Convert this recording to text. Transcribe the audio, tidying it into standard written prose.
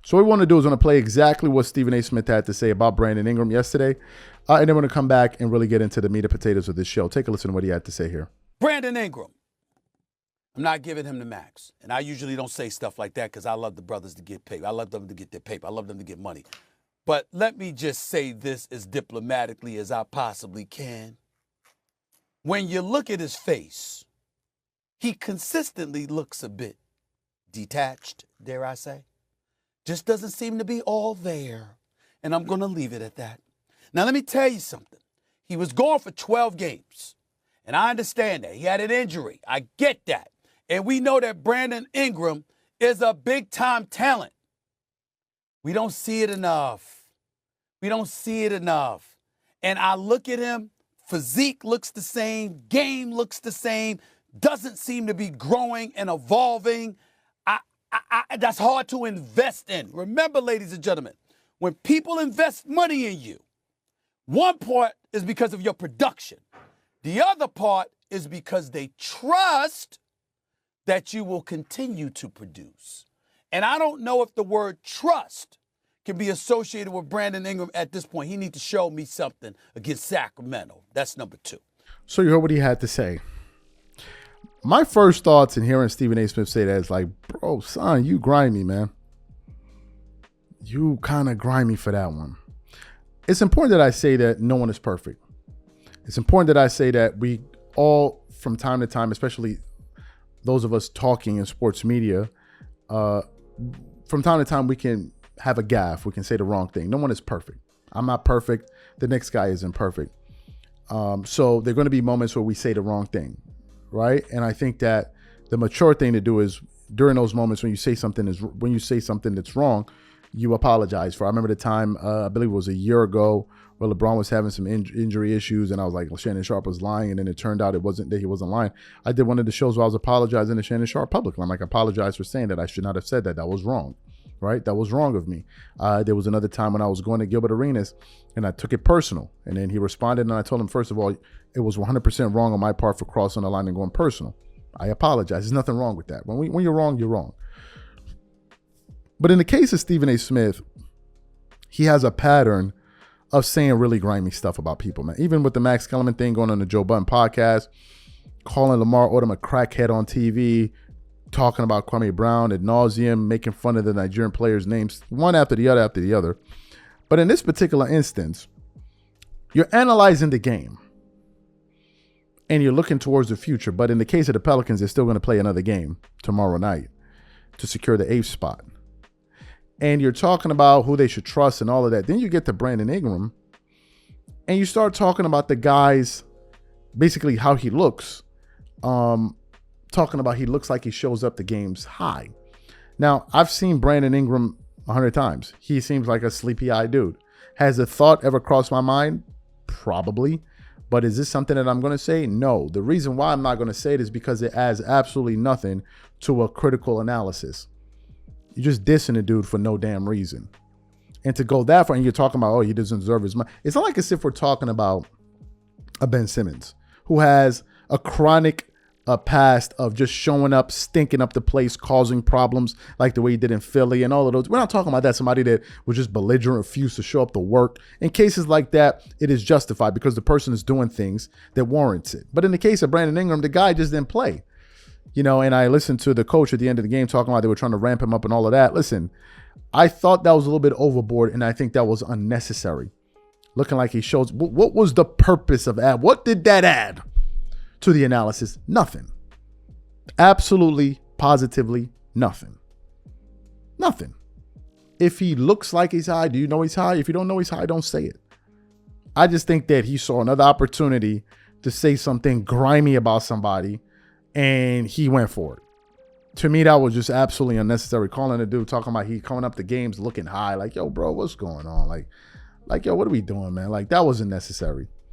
So what we want to do is want to play exactly what Stephen A. Smith had to say about Brandon Ingram yesterday. And then we're going to come back and really get into the meat and potatoes of this show. Take a listen to what he had to say here. Brandon Ingram. I'm not giving him the max. And I usually don't say stuff like that because I love the brothers to get paid. I love them to get their paper. I love them to get money. But let me just say this as diplomatically as I possibly can. When you look at his face, he consistently looks a bit detached, dare I say. Just doesn't seem to be all there. And I'm going to leave it at that. Now, let me tell you something. He was gone for 12 games. And I understand that. He had an injury. I get that. And we know that Brandon Ingram is a big-time talent. We don't see it enough. We don't see it enough. And I look at him, physique looks the same, game looks the same, doesn't seem to be growing and evolving. That's hard to invest in. Remember, ladies and gentlemen, when people invest money in you, one part is because of your production. The other part is because they trust that you will continue to produce. And I don't know if the word trust can be associated with Brandon Ingram at this point. He needs to show me something against Sacramento. That's number 2. So you heard what he had to say. My first thoughts in hearing Stephen A. Smith say that is like, bro, son, you grimy, man. You kind of grimy for that one. It's important that I say that no one is perfect. It's important that I say that we all, from time to time, especially those of us talking in sports media, from time to time, we can have a gaffe. We can say the wrong thing. No one is perfect. I'm not perfect. The next guy isn't perfect. So there are going to be moments where we say the wrong thing, right? And I think that the mature thing to do is during those moments when you say something that's wrong, you apologize for. I remember the time, I believe it was a year ago, where LeBron was having some injury issues, and I was like, well, Shannon Sharp was lying, and then it turned out it wasn't that he wasn't lying. I did one of the shows where I was apologizing to Shannon Sharp publicly. I'm like, I apologize for saying that. I should not have said that. That was wrong, right? That was wrong of me. There was another time when I was going to Gilbert Arenas, and I took it personal, and then he responded, and I told him, first of all, it was 100% wrong on my part for crossing the line and going personal. I apologize. There's nothing wrong with that. When you're wrong, you're wrong. But in the case of Stephen A. Smith, he has a pattern of saying really grimy stuff about people, man. Even with the Max Kellerman thing going on the Joe Budden podcast, calling Lamar Odom a crackhead on TV, talking about Kwame Brown ad nauseum, making fun of the Nigerian players' names, one after the other. But in this particular instance, you're analyzing the game and you're looking towards the future. But in the case of the Pelicans, they're still going to play another game tomorrow night to secure the 8th spot. And you're talking about who they should trust and all of that. Then you get to Brandon Ingram and you start talking about the guys, basically how he looks, talking about he looks like he shows up to games high. Now, I've seen Brandon Ingram 100 times. He seems like a sleepy-eyed dude. Has a thought ever crossed my mind? Probably. But is this something that I'm going to say? No. The reason why I'm not going to say it is because it adds absolutely nothing to a critical analysis. You're just dissing a dude for no damn reason. And to go that far, and you're talking about, oh, he doesn't deserve his money. It's not like as if we're talking about a Ben Simmons who has a chronic past of just showing up, stinking up the place, causing problems like the way he did in Philly and all of those. We're not talking about that. Somebody that was just belligerent, refused to show up to work. In cases like that, it is justified because the person is doing things that warrants it. But in the case of Brandon Ingram, the guy just didn't play. You know, and I listened to the coach at the end of the game talking about they were trying to ramp him up and all of that. Listen, I thought that was a little bit overboard, and I think that was unnecessary. Looking like he shows, what was the purpose of that? What did that add to the analysis? Nothing. Absolutely, positively nothing. Nothing. If he looks like he's high, do you know he's high? If you don't know he's high, don't say it. I just think that he saw another opportunity to say something grimy about somebody, and he went for it. To me, that was just absolutely unnecessary. Calling a dude, talking about he coming up to games looking high. Like, yo, bro, what's going on? Like, yo, what are we doing, man? Like, that wasn't necessary.